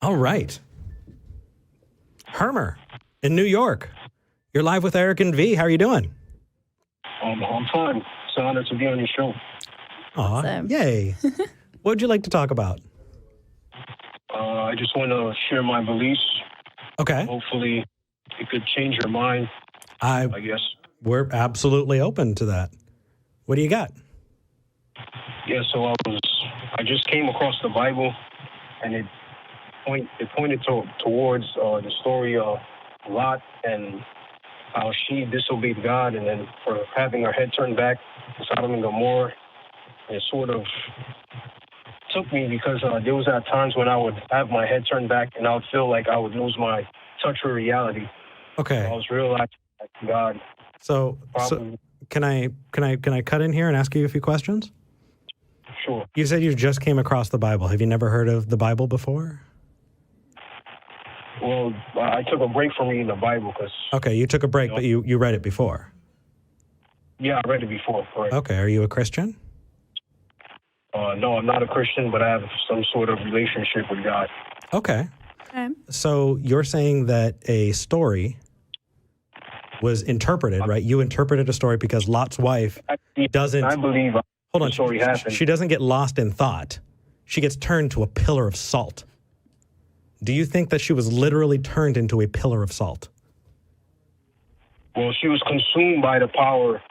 All right. Hermer in New York. You're live with Eric and V. How are you doing? I'm fine. It's an honor to be on your show. Aw, Awesome. yay. What would you like to talk about? I just want to share my beliefs. Okay. Hopefully, it could change your mind, I guess. We're absolutely open to that. What do you got? Yeah, so I just came across the Bible, and it pointed towards the story of Lot and how she disobeyed God, and then for having her head turned back to Sodom and Gomorrah. And it sort of took me because there was at times when I would have my head turned back, and I would feel like I would lose my touch with reality. Okay. So I was realizing that God. So can I cut in here and ask you a few questions? Sure. You said you just came across the Bible. Have you never heard of the Bible before? Well, I took a break from reading the Bible because. Okay, you took a break, but you read it before. Yeah, I read it before. Correct. Okay, are you a Christian? No, I'm not a Christian, but I have some sort of relationship with God. Okay. So you're saying that a story was interpreted, right? You interpreted a story because Lot's wife doesn't. I believe. Hold on. The story happened. She doesn't get lost in thought. She gets turned to a pillar of salt. Do you think that she was literally turned into a pillar of salt? Well, she was consumed by the power,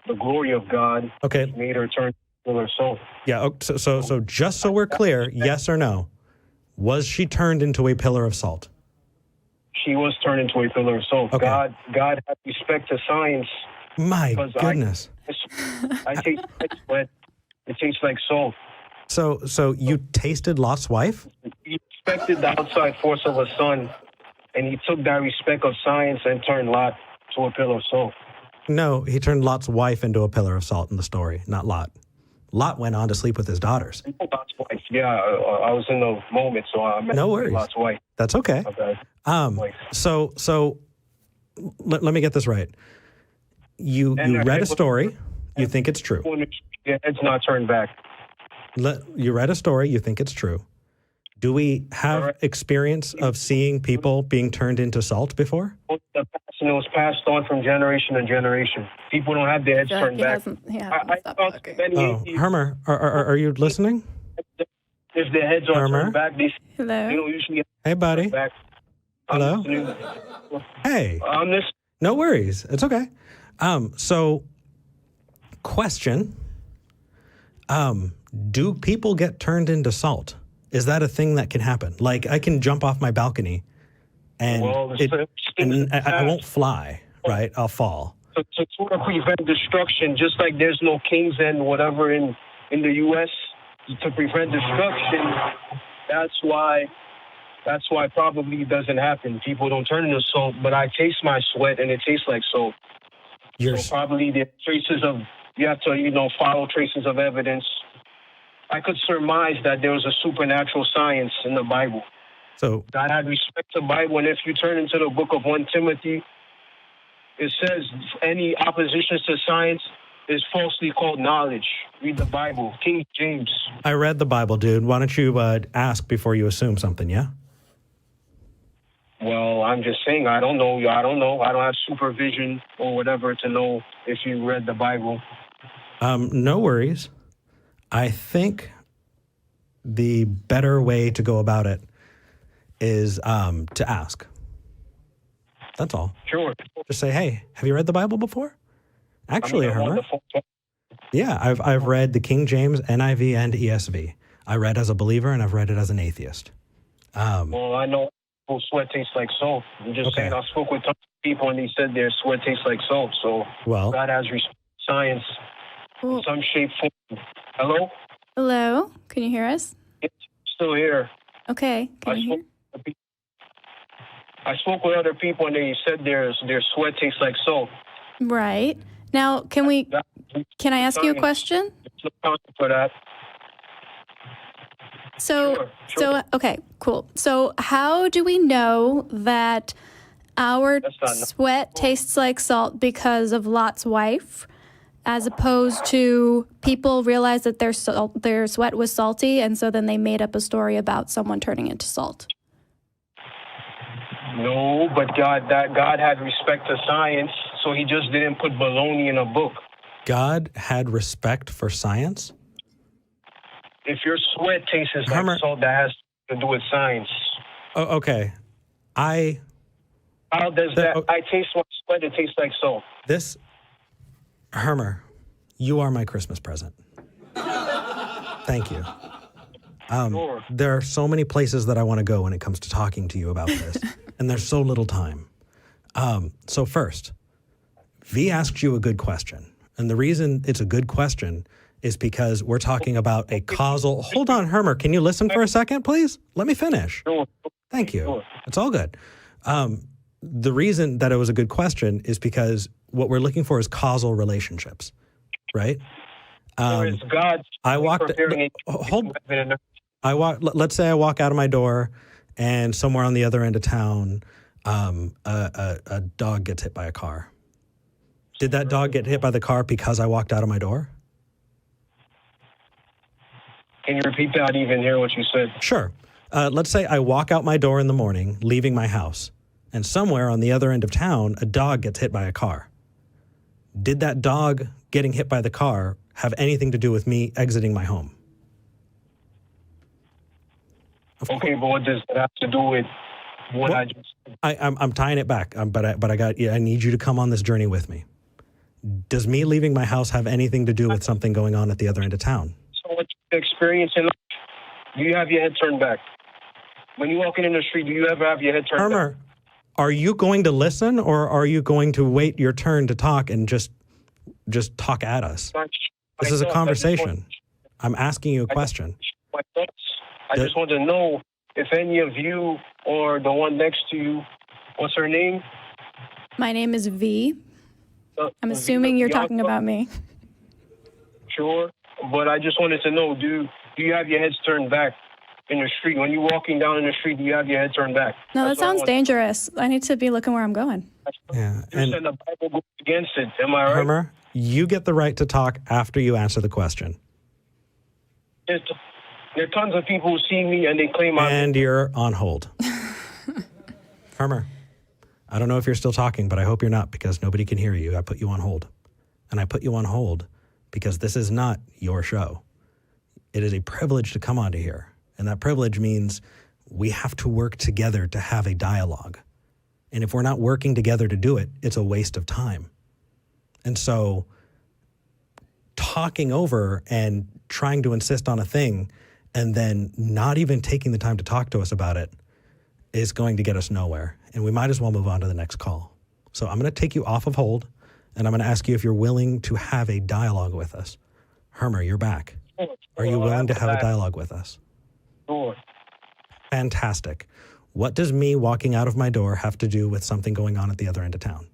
the glory of God. Okay. Which made her turn to a pillar of salt. Yeah. So just so we're clear, yes or no, was she turned into a pillar of salt? She was turned into a pillar of salt. Okay. God had respect to science. My goodness. I taste sweat. It tastes like salt. So you tasted Lot's wife? He respected the outside force of a sun, and he took that respect of science and turned Lot to a pillar of salt. No, he turned Lot's wife into a pillar of salt in the story, not Lot. Lot went on to sleep with his daughters. Lot's wife. Yeah, I was in the moment, so I meant no worries. Lot's wife. That's okay. So let me get this right. You read a story. You think it's true. Your head's not turned back. You read a story. You think it's true. Do we have experience of seeing people being turned into salt before? And it was passed on from generation to generation. People don't have their heads turned back. Hermer, are you listening? If their heads are turned back, they Hello. don't usually. Hey, buddy. Back. Hello. Hey. No worries. It's okay. So, question. Do people get turned into salt? Is that a thing that can happen? Like, I can jump off my balcony and, I won't fly, right? I'll fall. To sort of prevent destruction, just like there's no kings and whatever in the U.S., to prevent destruction, that's why probably it doesn't happen. People don't turn into salt, but I taste my sweat and it tastes like salt. So probably the traces of, you have to, follow traces of evidence. I could surmise that there was a supernatural science in the Bible. So God had respect to the Bible, and if you turn into the book of 1 Timothy, it says any opposition to science is falsely called knowledge. Read the Bible, King James. I read the Bible, dude. Why don't you ask before you assume something, yeah? Well, I'm just saying, I don't know. I don't have supervision or whatever to know if you read the Bible. No worries. I think the better way to go about it is to ask. That's all. Sure. Just say, hey, have you read the Bible before? Actually, Hermer. Yeah, I've read the King James, NIV, and ESV. I read as a believer, and I've read it as an atheist. Well, I know sweat tastes like salt. I'm just saying, I spoke with tons of people, and they said their sweat tastes like salt. So God has science in some shape, form. Hello? Hello? Can you hear us? It's still here. Okay. Can you hear? I spoke with other people, and they said their sweat tastes like salt. Right. Now, can I ask you a question? There's no time for that. So, okay, cool. So how do we know that our sweat tastes like salt because of Lot's wife, as opposed to people realized that their sweat was salty, and so then they made up a story about someone turning into salt? No, but God had respect to science, so he just didn't put baloney in a book. God had respect for science? If your sweat tastes like salt, that has to do with science. Oh, okay. How does I taste my sweat, it tastes like salt. Hermer, you are my Christmas present. Thank you. Sure. There are so many places that I want to go when it comes to talking to you about this, and there's so little time. So first, V asked you a good question, and the reason it's a good question is because we're talking about a causal... Hold on, Hermer, can you listen for a second, please? Let me finish. Sure. Thank you. Sure. It's all good. The reason that it was a good question is because what we're looking for is causal relationships, right? Let's say I walk out of my door and somewhere on the other end of town, a dog gets hit by a car. Did that dog get hit by the car because I walked out of my door? Can you repeat that? I didn't even hear what you said. Sure. Let's say I walk out my door in the morning, leaving my house, and somewhere on the other end of town, a dog gets hit by a car. Did that dog getting hit by the car have anything to do with me exiting my home? Okay, but what does that have to do with what I just said? I'm tying it back, but I need you to come on this journey with me. Does me leaving my house have anything to do with something going on at the other end of town? So what you experience in life, do you have your head turned back? When you're walking in the street, do you ever have your head turned back? Are you going to listen, or are you going to wait your turn to talk and just talk at us? This is a conversation. I'm asking you a question. I just want to know if any of you or the one next to you, what's her name? My name is V. I'm assuming you're talking about me. Sure, but I just wanted to know, do you have your heads turned back in the street? When you're walking down in the street, do you have your head turned back? No, that sounds dangerous. I need to be looking where I'm going. Yeah, and the Bible goes against it. Am I right? Hermer, you get the right to talk after you answer the question. There are tons of people who see me and they claim you're on hold. Hermer, I don't know if you're still talking, but I hope you're not, because nobody can hear you. I put you on hold. And I put you on hold because this is not your show. It is a privilege to come onto here. And that privilege means we have to work together to have a dialogue. And if we're not working together to do it, it's a waste of time. And so talking over and trying to insist on a thing and then not even taking the time to talk to us about it is going to get us nowhere. And we might as well move on to the next call. So I'm going to take you off of hold, and I'm going to ask you if you're willing to have a dialogue with us. Hermer, you're back. Are you willing to have a dialogue with us? Sure. Fantastic. What does me walking out of my door have to do with something going on at the other end of town?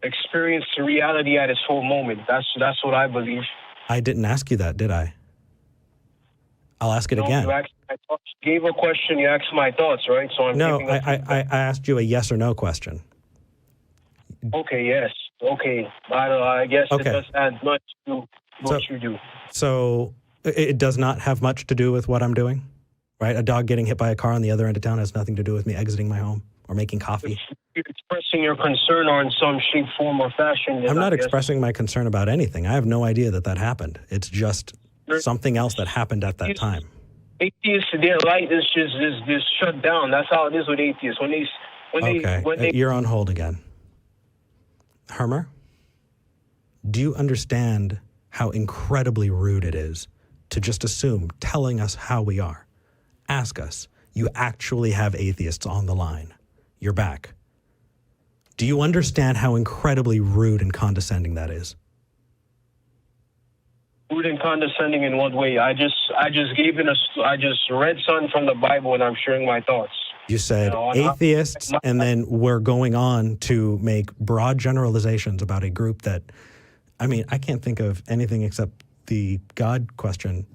Experience the reality at its full moment. That's what I believe. I didn't ask you that, did I? I'll ask it again. You gave a question, you asked my thoughts, right? So I asked you a yes or no question. Okay, yes. Okay. I guess it doesn't add much to what you do. So it does not have much to do with what I'm doing, right? A dog getting hit by a car on the other end of town has nothing to do with me exiting my home or making coffee. You're expressing your concern or in some shape, form, or fashion. I'm not expressing my concern about anything. I have no idea that happened. It's just something else that happened at that time. Atheists, their light is just shut down. That's how it is with atheists. When they You're on hold again. Hermer, do you understand how incredibly rude it is to just assume telling us how we are? Ask us. You actually have atheists on the line. You're back. Do you understand how incredibly rude and condescending that is? Rude and condescending in what way? I just read something from the Bible and I'm sharing my thoughts. You said atheists, and then we're going on to make broad generalizations about a group that, I mean, I can't think of anything except the God question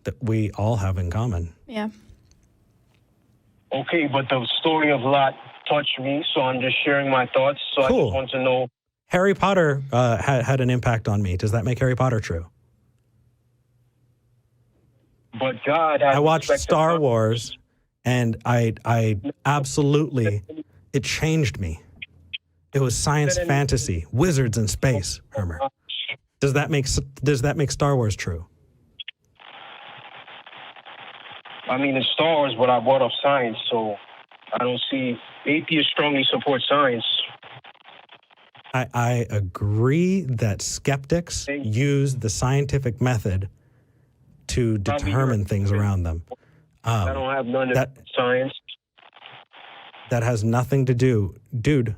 that we all have in common. Yeah. Okay, but the story of Lot touched me, so I'm just sharing my thoughts. So Cool. I just want to know. Harry Potter had an impact on me. Does that make Harry Potter true? But God has I watched Star Wars, And I absolutely, it changed me. It was science fantasy, wizards in space, Hermer. Does that make Star Wars true? I mean, in Star Wars, but I brought up science, so I don't see atheists strongly support science. I agree that skeptics use the scientific method to determine things around them. I don't have none of science. That has nothing to do. Dude,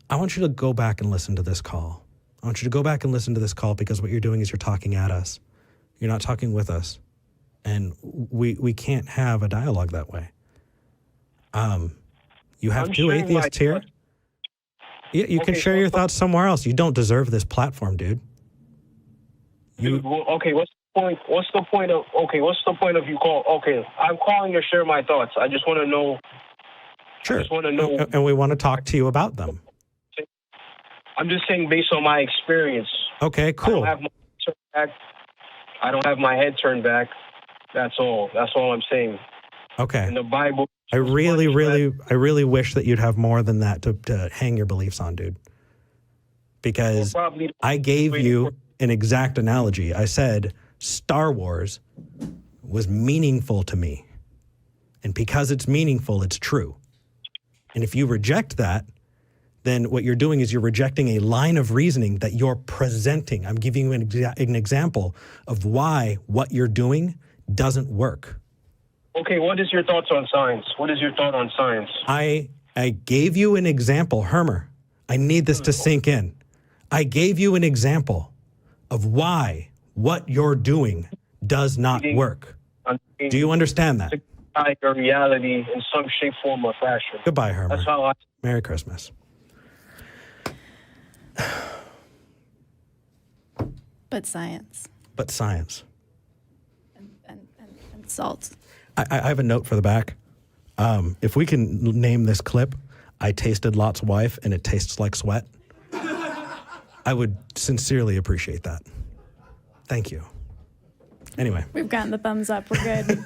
I want you to go back and listen to this call. I want you to go back and listen to this call because what you're doing is you're talking at us. You're not talking with us. And we can't have a dialogue that way. You have two atheists here. You can share your thoughts somewhere else. You don't deserve this platform, dude. Okay, what's the point? What's the point of you call? Okay, I'm calling to share my thoughts. I just want to know. Sure. I just want to know. And we want to talk to you about them. I'm just saying based on my experience. Okay, cool. I don't have my head turned back. That's all. That's all I'm saying. Okay. In the Bible. I really wish that you'd have more than that to hang your beliefs on, dude. Because I gave you an exact analogy. I said Star Wars was meaningful to me. And because it's meaningful, it's true. And if you reject that, then what you're doing is you're rejecting a line of reasoning that you're presenting. I'm giving you an example of why what you're doing doesn't work. Okay, what is your thoughts on science? What is your thought on science? I gave you an example, Hermer. I need this to sink in. I gave you an example of why what you're doing does not work. Do you understand that? Your reality in some shape, form, or fashion. Goodbye, Hermer. That's how Merry Christmas. But science. But science. And salt. I have a note for the back. If we can name this clip, I tasted Lot's wife and it tastes like sweat. I would sincerely appreciate that. Thank you. Anyway. We've gotten the thumbs up. We're good.